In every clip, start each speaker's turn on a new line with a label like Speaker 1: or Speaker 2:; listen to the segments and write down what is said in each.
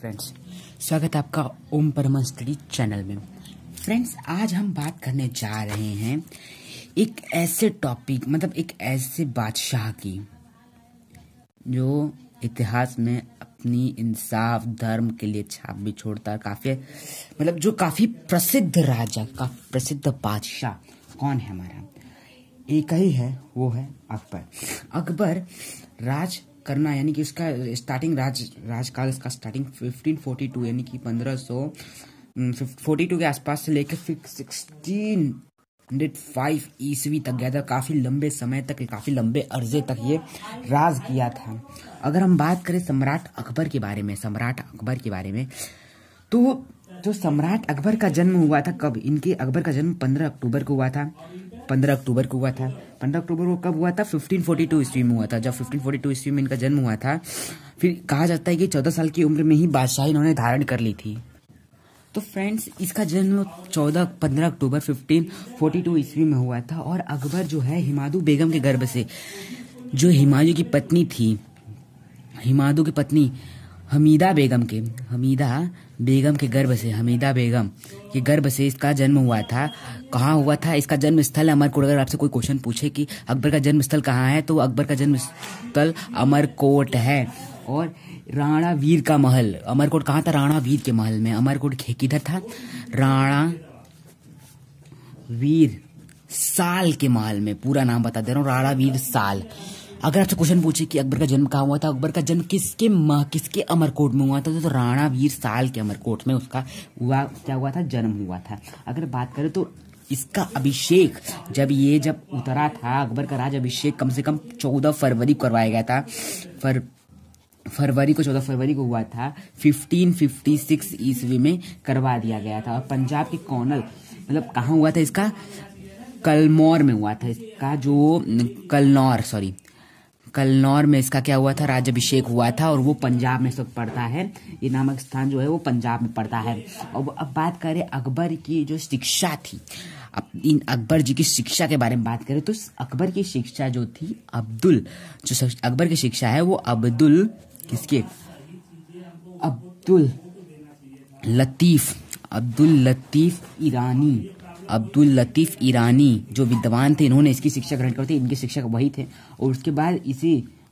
Speaker 1: Friends, स्वागत है आपका ओम परमहंस स्टडी चैनल में। फ्रेंड्स, आज हम बात करने जा रहे हैं एक ऐसे टॉपिक एक ऐसे बादशाह की जो इतिहास में अपनी इंसाफ धर्म के लिए छाप भी छोड़ता है। जो काफी प्रसिद्ध राजा का प्रसिद्ध बादशाह कौन है? हमारा एक ही है, वो है अकबर। अकबर राज करना यानी कि उसका स्टार्टिंग राजकाल इसका स्टार्टिंग 1542 यानी कि 1542 के आसपास से लेकर 1605 ईस्वी तक गया था। काफी लंबे समय तक, काफी लंबे अरसे तक ये राज किया था। अगर हम बात करें सम्राट अकबर के बारे में, तो सम्राट अकबर का जन्म हुआ था कब? अकबर का जन्म 15 अक्टूबर को हुआ था। 15 अक्टूबर को कब हुआ था? 1542 ईस्वी में हुआ था। जब 1542 ईस्वी में इनका जन्म हुआ था, फिर कहा जाता है कि 14 साल की उम्र में ही बादशाही इन्होंने धारण कर ली थी। तो फ्रेंड्स, इसका जन्म 15 अक्टूबर 1542 ईस्वी में हुआ था। और अकबर जो है हिमादू बेगम के गर्भ से, जो हिमायू की पत्नी थी, हिमादू की पत्नी हमीदा बेगम के गर्भ से इसका जन्म हुआ था। कहाँ हुआ था? इसका जन्म स्थल अमरकोट। अगर आपसे कोई क्वेश्चन पूछे कि अकबर का जन्म स्थल कहाँ है, तो अकबर का जन्म स्थल अमरकोट है। और राणा वीर का महल, अमरकोट कहाँ था? राणा वीर के महल में। अमरकोट किधर था? राणा वीर साल के महल में। पूरा नाम बता दे रहा हूँ, राणा वीर साल। अगर आपसे क्वेश्चन पूछे कि अकबर का जन्म कहाँ हुआ था, अकबर का जन्म किसके अमरकोट में हुआ था, तो राणा वीर साल के अमरकोट में उसका जन्म हुआ था। अगर बात करें तो इसका अभिषेक जब उतरा था, अकबर का राज अभिषेक कम से कम 14 फरवरी को करवाया गया था। 14 फरवरी को हुआ था। 1556 ईस्वी में करवा दिया गया था। और पंजाब के कहाँ हुआ था इसका? कलनौर में हुआ था। इसका जो कलनौर में इसका क्या हुआ था? राज्याभिषेक हुआ था। और वो पंजाब में सब पड़ता है। ये नामक स्थान जो है वो पंजाब में पड़ता है। अब बात करें अकबर की जो शिक्षा थी, अकबर जी की शिक्षा के बारे में बात करें तो अकबर की शिक्षा जो थी, अकबर की शिक्षा है वो अब्दुल लतीफ ईरानी जो विद्वान थे, इन्होंने इसकी शिक्षा ग्रहण करते, इनके शिक्षक वही थे। और उसके बाद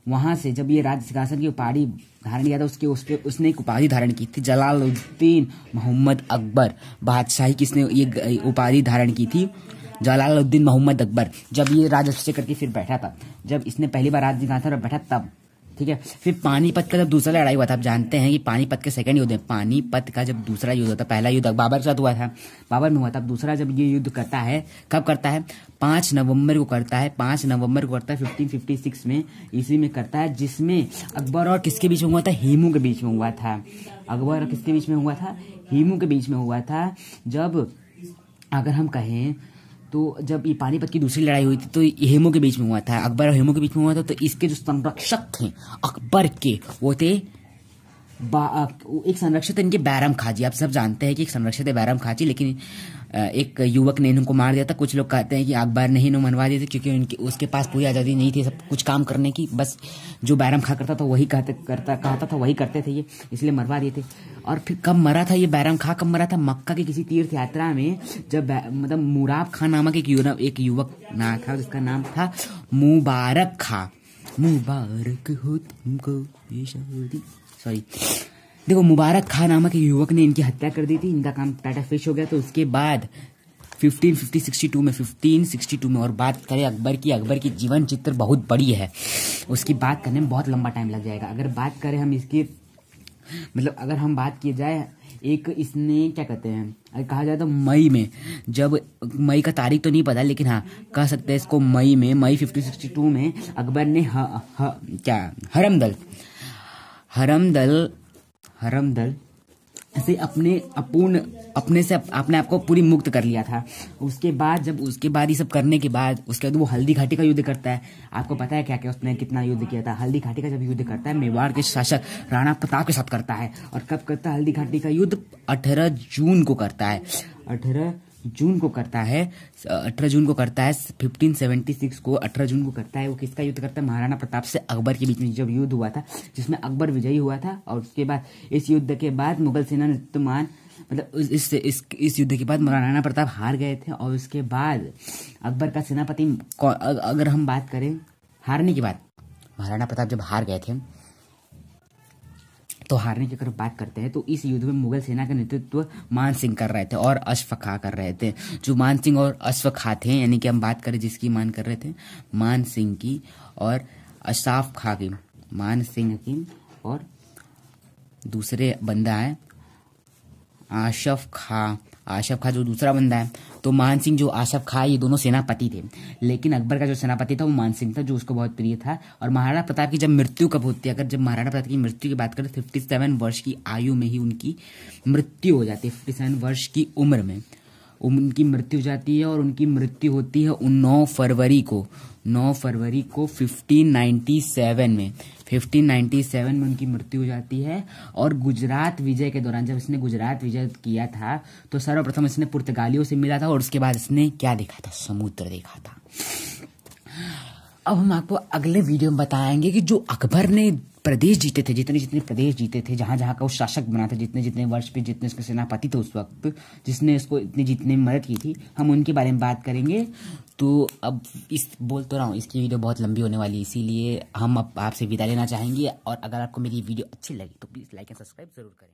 Speaker 1: वहां से जब ये राज सिंहासन की उपाधि धारण किया था, उसने एक उपाधि धारण की थी, जलालुद्दीन मोहम्मद अकबर। बादशाही किसने ये उपाधि धारण की थी? जलालुद्दीन मोहम्मद अकबर। जब ये राजअभिषेक करके फिर बैठा था, जब इसने पहली बार राज सिंहासन पर बैठा तब, ठीक है। फिर पानीपत का जब दूसरा लड़ाई हुआ था, आप जानते हैं कि पानीपत के सेकंड युद्ध है। पानीपत का जब दूसरा युद्ध होता, पहला युद्ध बाबर के साथ हुआ था, बाबर में हुआ था। दूसरा जब ये युद्ध करता है, कब करता है? 5 नवंबर को करता है। 1556 में ईस्वी में करता है, जिसमें अकबर और किसके बीच में हुआ था? हेमू के बीच में हुआ था। अकबर और किसके बीच में हुआ था? हेमू के बीच में हुआ था। जब अगर हम कहें तो जब ये पानीपत की दूसरी लड़ाई हुई थी तो हेमू के बीच में हुआ था, अकबर और हेमू के बीच में हुआ था। तो इसके जो संरक्षक थे अकबर के, वो थे एक संरक्षक थे इनके बैरम खाजी। आप सब जानते हैं कि एक संरक्षक थे बैरम खाजी, लेकिन एक युवक ने इनको मार दिया था। कुछ लोग कहते हैं कि अकबर ने ही इन्हें मनवा दिए थे, क्योंकि उसके पास पूरी आज़ादी नहीं थी सब कुछ काम करने की। बस जो बैरम खा करता था वही कहता था वही करते थे ये, इसलिए मरवा दिए थे। और फिर कब मरा था ये बैरम खा? कब मरा था? मक्का की किसी तीर्थ यात्रा में, जब मुराब खान नामक एक युवक ना था, जिसका नाम था मुबारक खां। मुबारक हो तुमको ये शादी, देखो, मुबारक खान नामक एक युवक ने इनकी हत्या कर दी थी। इनका काम टाटा फिश हो गया। तो उसके बाद 1562 में और बात करें अकबर की जीवन चित्र बहुत बड़ी है, उसकी बात करने में बहुत लंबा टाइम लग जाएगा। अगर बात करें हम इसकी अगर हम बात की जाए, एक इसने क्या कहते हैं, अगर कहा जाए तो मई में, जब मई का तारीख तो नहीं पता, लेकिन हाँ कह सकते हैं इसको मई 1562 में अकबर ने हरमदल से अपने आप को पूरी मुक्त कर लिया था। उसके बाद ये सब करने के बाद उसके बाद वो हल्दी घाटी का युद्ध करता है। आपको पता है क्या क्या उसने कितना युद्ध किया था? हल्दी घाटी का जब युद्ध करता है, मेवाड़ के शासक राणा प्रताप के साथ करता है। और कब करता है हल्दी घाटी का युद्ध? 18 जून को करता है। 18 जून को करता है, 18 जून को करता है 1576 को 18 जून को करता है। वो किसका युद्ध करता है? महाराणा प्रताप से अकबर के बीच में जब युद्ध हुआ था, जिसमें अकबर विजयी हुआ था। और उसके बाद इस युद्ध के बाद मुगल सेना नेतृत्वमान मतलब इस युद्ध के बाद महाराणा प्रताप हार गए थे। और उसके बाद अकबर का सेनापति, अगर हम बात करें हारने के बाद, महाराणा प्रताप जब हार गए थे तो हारने की अगर बात करते हैं तो इस युद्ध में मुगल सेना का नेतृत्व मान सिंह कर रहे थे और अशफाक खां कर रहे थे। जो मान सिंह और अशफाक खां थे, यानी कि हम बात करें जिसकी मान कर रहे थे, मान सिंह की और अशफाक खां की, मान सिंह की और दूसरे बंदा है आशफ खां जो दूसरा बंदा है। तो मान सिंह जो आशफ खां, ये दोनों सेनापति थे। लेकिन अकबर का जो सेनापति था वो मान सिंह था, जो उसको बहुत प्रिय था। और महाराणा प्रताप की जब मृत्यु कब होती है, अगर जब महाराणा प्रताप की मृत्यु की बात करें 57 वर्ष की आयु में ही उनकी मृत्यु हो जाती है। 57 वर्ष की उम्र में उनकी मृत्यु हो जाती है। और उनकी मृत्यु होती है 9 फरवरी को 1597 में उनकी मृत्यु हो जाती है। और गुजरात विजय के दौरान, जब इसने गुजरात विजय किया था, तो सर्वप्रथम इसने पुर्तगालियों से मिला था और उसके बाद इसने क्या देखा था? समुद्र देखा था। अब हम आपको अगले वीडियो में बताएंगे कि जो अकबर ने प्रदेश जीते थे, जितने प्रदेश जीते थे, जहां जहां का वो शासक बना था, जितने वर्ष पे जितने उसके सेनापति थे उस वक्त, जिसने इसको इतने जीतने में मदद की थी, हम उनके बारे में बात करेंगे। तो अब बोल तो रहा हूँ, इसकी वीडियो बहुत लंबी होने वाली है, इसीलिए हम अब आपसे विदा लेना चाहेंगे। और अगर आपको मेरी वीडियो अच्छी लगी तो प्लीज़ लाइक एंड सब्सक्राइब जरूर करें।